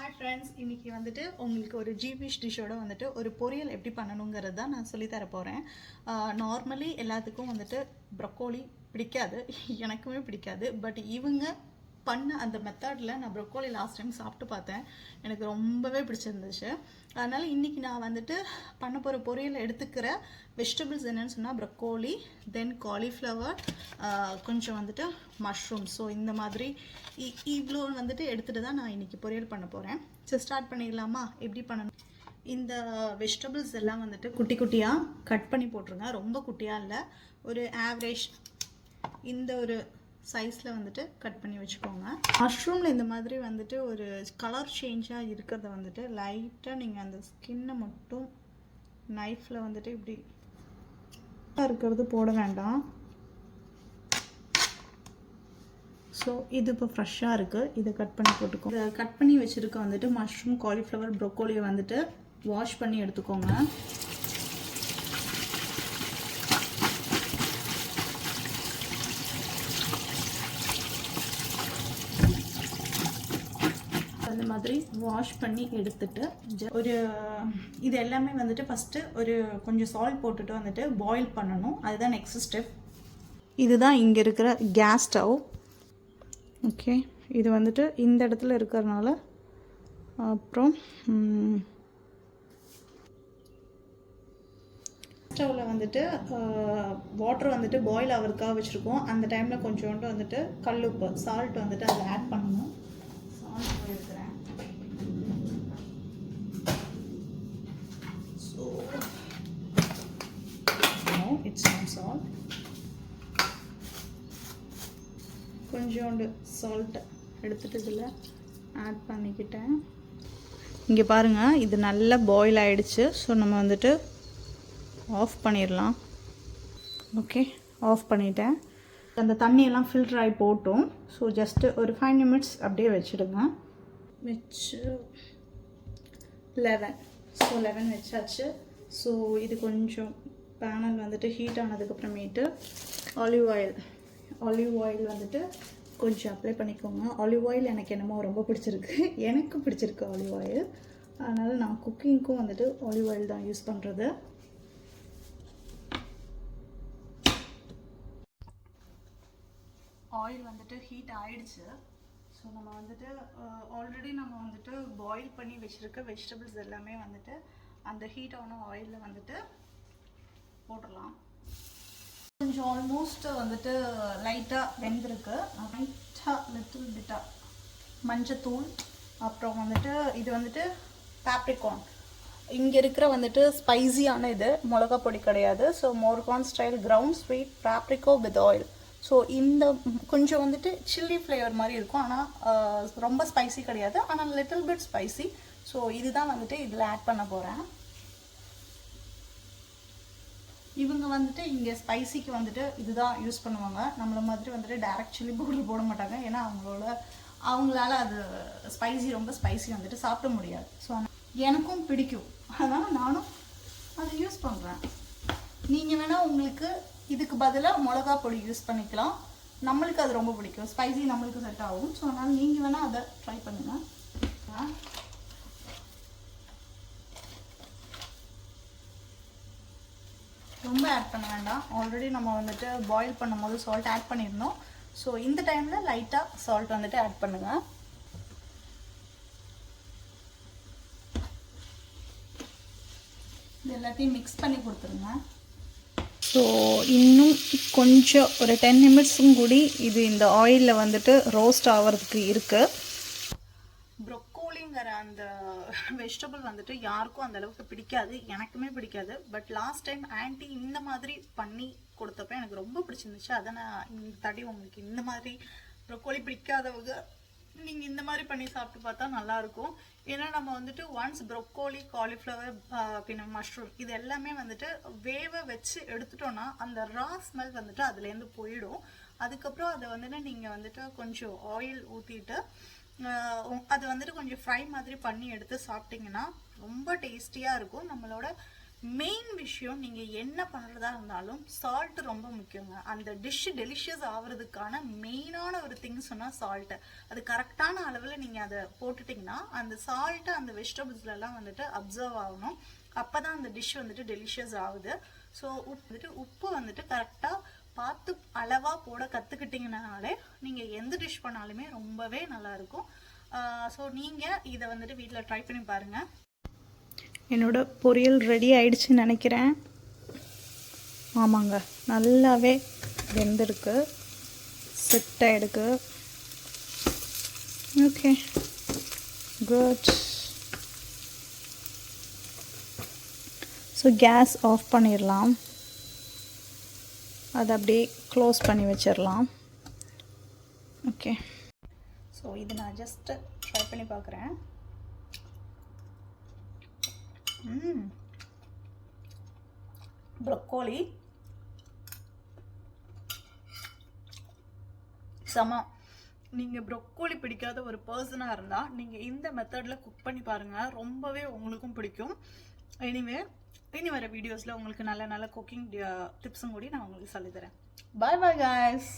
Hi friends, இன்றைக்கி வந்துட்டு உங்களுக்கு ஒரு ஜீவிஷ் டிஷ்ஷோட வந்துட்டு ஒரு பொரியல் எப்படி பண்ணணுங்கிறது தான் நான் சொல்லித்தர போகிறேன். நார்மலி எல்லாத்துக்கும் வந்துட்டு ப்ரொக்கோலி பிடிக்காது, எனக்குமே பிடிக்காது. பட் இவங்க பண்ண அந்த மெத்தடில் நான் ப்ரொக்கோலி லாஸ்ட் டைம் சாப்பிட்டு பார்த்தேன், எனக்கு ரொம்பவே பிடிச்சிருந்துச்சு. அதனால் இன்றைக்கி நான் வந்துட்டு பண்ண போகிற பொரியல் எடுத்துக்கிற வெஜிடபிள்ஸ் என்னென்னு சொன்னால் ப்ரொக்கோலி, தென் காலிஃப்ளவர், கொஞ்சம் வந்துட்டு மஷ்ரூம். ஸோ இந்த மாதிரி இவ்வளோ வந்துட்டு எடுத்துகிட்டு தான் நான் இன்றைக்கி பொரியல் பண்ண போகிறேன். ஸோ ஸ்டார்ட் பண்ணிடலாமா? எப்படி பண்ணணும்? இந்த வெஜிடபிள்ஸ் எல்லாம் வந்துட்டு குட்டி குட்டியாக கட் பண்ணி போட்டுருங்க. ரொம்ப குட்டியாக இல்லை, ஒரு ஆவரேஜ் இந்த ஒரு சைஸில் வந்துட்டு கட் பண்ணி வச்சுக்கோங்க. மஷ்ரூமில் இந்த மாதிரி வந்துட்டு ஒரு கலர் சேஞ்சாக இருக்கிறத வந்துட்டு லைட்டாக நீங்கள் அந்த ஸ்கின்னை மட்டும் நைஃப்பில் வந்துட்டு இப்படி இருக்கிறது போட வேண்டாம். ஸோ இது இப்போ ஃப்ரெஷ்ஷாக இருக்குது, இதை கட் பண்ணி போட்டுக்கோங்க. இதை கட் பண்ணி வச்சுருக்க வந்துட்டு மஷ்ரூம், காலிஃப்ளவர், ப்ரொக்கோலியை வந்துட்டு வாஷ் பண்ணி எடுத்துக்கோங்க. அந்த மாதிரி வாஷ் பண்ணி எடுத்துட்டு ஒரு இது எல்லாமே வந்துட்டு ஃபஸ்ட்டு ஒரு கொஞ்சம் சால்ட் போட்டுட்டு வந்துட்டு பாயில் பண்ணணும். அதுதான் நெக்ஸ்ட் ஸ்டெப். இதுதான் இங்கே இருக்கிற கேஸ் ஸ்டவ். ஓகே, இது வந்துட்டு இந்த இடத்துல இருக்கிறதுனால அப்புறம் ஸ்டவ்வில் வந்துட்டு வாட்டர் வந்துட்டு பாயில் ஆகிறதுக்காக வச்சுருக்கோம். அந்த டைமில் கொஞ்சோண்டு வந்துட்டு கல்லுப்பு, சால்ட் வந்துட்டு அதில் ஆட் பண்ணணும். சால்ட் போயிருக்கிறேன். So it's not salt. கொஞ்சோண்டு சால்ட் எடுத்துகிட்டு இதில் ஆட் பண்ணிக்கிட்டேன். இங்கே பாருங்கள், இது நல்லா பாயில் ஆகிடுச்சு. ஸோ நம்ம வந்துட்டு ஆஃப் பண்ணிடலாம். ஓகே, ஆஃப் பண்ணிட்டேன். அந்த தண்ணியெல்லாம் ஃபில்டர் ஆகி போட்டோம். ஸோ ஜஸ்ட்டு ஒரு 5 நிமிட்ஸ் அப்படியே வச்சுடுங்க. வச்சு 11. ஸோ 11 வச்சாச்சு. ஸோ இது கொஞ்சம் பேனல் வந்துட்டு ஹீட் ஆனதுக்கப்புறமேட்டு ஆலிவ் ஆயில் வந்துட்டு கொஞ்சம் அப்ளை பண்ணிக்கோங்க. ஆலிவ் ஆயில் எனக்கு என்னமோ ரொம்ப பிடிச்சிருக்கு, எனக்கு பிடிச்சிருக்கு ஆலிவ் ஆயில். அதனால் நான் குக்கிங்க்கும் வந்துட்டு ஆலிவ் ஆயில் தான் யூஸ் பண்ணுறது. ஆயில் வந்துட்டு ஹீட் ஆகிடுச்சு. ஸோ நம்ம வந்துட்டு ஆல்ரெடி நம்ம வந்துட்டு பாயில் பண்ணி வச்சுருக்க வெஜிடபிள்ஸ் எல்லாமே வந்துட்டு அந்த ஹீட் ஆன ஆயிலில் வந்துட்டு போட்டுடலாம். கொஞ்சம் ஆல்மோஸ்ட் வந்துட்டு லைட்டாக வெந்திருக்கு. லைட்டாக லிட்டில் பிட்டாக மஞ்சத்தூள், அப்புறம் வந்துட்டு இது வந்துட்டு பேப்ரிகார்ன். இங்கே இருக்கிற வந்துட்டு ஸ்பைஸியான இது மிளகா பொடி கிடையாது. So Moroccan style ground sweet paprika with oil. So இந்த கொஞ்சம் வந்துட்டு சில்லி ஃப்ளேவர் மாதிரி இருக்கும், ஆனால் ரொம்ப ஸ்பைசி கிடையாது, ஆனால் லிட்டில் பிட் ஸ்பைசி. ஸோ இதுதான் வந்துட்டு இதில் ஆட் பண்ண போகிறேன். இவங்க வந்துட்டு இங்கே ஸ்பைசிக்கு வந்துட்டு இதுதான் யூஸ் பண்ணுவாங்க. நம்மள மாதிரி வந்துட்டு டைரக்ட் சில்லி பவுடர் போட மாட்டாங்க, ஏன்னா அவங்களால அது ரொம்ப ஸ்பைசி வந்துட்டு சாப்பிட முடியாது. ஸோ எனக்கும் பிடிக்கும், அதனால் நானும் அதை யூஸ் பண்ணுறேன். நீங்கள் வேணால் உங்களுக்கு இதுக்கு பதிலாக மிளகா பொடி யூஸ் பண்ணிக்கலாம். நம்மளுக்கு அது ரொம்ப பிடிக்கும், ஸ்பைசி நம்மளுக்கு செட் ஆகும். ஸோ அதனால் நீங்கள் வேணால் அதை ட்ரை பண்ணுங்கள். ரொம்ப ஆட் பண்ண வேண்டாம், ஆல்ரெடி நம்ம வந்துட்டு பாயில் பண்ணும்போது சால்ட் ஆட் பண்ணியிருந்தோம். ஸோ இந்த டைமில் லைட்டாக சால்ட் வந்துட்டு ஆட் பண்ணுங்கள். இது எல்லாத்தையும் மிக்ஸ் பண்ணி கொடுத்துருங்க. ஸோ இன்னும் கொஞ்சம் ஒரு 10 நிமிட்ஸும் கூடி இது இந்த ஆயிலில் வந்துட்டு ரோஸ்ட் ஆகிறதுக்கு இருக்குது. ப்ரொக்கோலிங்கிற அந்த வெஜிடபிள் வந்துட்டு யாருக்கும் அந்த அளவுக்கு பிடிக்காது, எனக்குமே பிடிக்காது. பட் லாஸ்ட் டைம் ஆன்ட்டி இந்த மாதிரி பண்ணி கொடுத்தப்ப எனக்கு ரொம்ப பிடிச்சிருந்துச்சு. அதை நான் இந்த தடவை உங்களுக்கு இந்த மாதிரி ப்ரொக்கோலி பிடிக்காதவங்க நீங்கள் இந்த மாதிரி பண்ணி சாப்பிட்டு பார்த்தா நல்லாயிருக்கும். ஏன்னா நம்ம வந்துட்டு ஒன்ஸ் ப்ரொக்கோலி, காலிஃப்ளவர், பின்ன மஷ்ரூம் இது எல்லாமே வந்துட்டு வேக வச்சு எடுத்துட்டோன்னா அந்த ரா ஸ்மெல் வந்துட்டு அதுலேருந்து போயிடும். அதுக்கப்புறம் அதை வந்துட்டு நீங்கள் வந்துட்டு கொஞ்சம் ஆயில் ஊற்றிட்டு அது வந்துட்டு கொஞ்சம் ஃப்ரை மாதிரி பண்ணி எடுத்து சாப்பிட்டிங்கன்னா ரொம்ப டேஸ்டியாக இருக்கும். நம்மளோட மெயின் விஷயம் நீங்கள் என்ன பண்ணுறதா இருந்தாலும் சால்ட் ரொம்ப முக்கியங்க. அந்த டிஷ்ஷு டெலிஷியஸ் ஆகிறதுக்கான மெயினான ஒரு திங் சொன்னால் சால்ட்டு. அது கரெக்டான அளவில் நீங்கள் அதை போட்டுட்டிங்கன்னா அந்த சால்ட்டு அந்த வெஜிடபிள்ஸ்லாம் வந்துட்டு அப்சர்வ் ஆகணும். அப்போ தான் அந்த டிஷ் வந்துட்டு டெலிஷியஸ் ஆகுது. ஸோ உப்பு வந்துட்டு கரெக்டாக பார்த்து அளவாக போட கற்றுக்கிட்டிங்கனாலே நீங்கள் எந்த டிஷ் பண்ணாலுமே ரொம்பவே நல்லாயிருக்கும். ஸோ நீங்கள் இதை வந்துட்டு வீட்டில் ட்ரை பண்ணி பாருங்கள். என்னோட பொரியல் ரெடி ஆயிடுச்சுன்னு நினைக்கிறேன். ஆமாங்க, நல்லாவே வெந்திருக்கு, செட் ஆகிடுக்கு. Okay, good. So gas off பண்ணிடலாம். அதை அப்படியே க்ளோஸ் பண்ணி வச்சிடலாம். ஓகே, ஸோ இது நான் ஜஸ்ட்டு ட்ரை பண்ணி பார்க்குறேன். ப்ரொக்கோலி செம. நீங்கள் ப்ரொக்கோலி பிடிக்காத ஒரு பர்சனாக இருந்தால் நீங்கள் இந்த மெத்தடில் குக் பண்ணி பாருங்கள், ரொம்பவே உங்களுக்கும் பிடிக்கும். இனி வர வீடியோஸில் உங்களுக்கு நல்ல நல்ல குக்கிங் டிப்ஸும் கூட நான் உங்களுக்கு சொல்லித்தரேன். பாய் பாய் காய்ஸ்.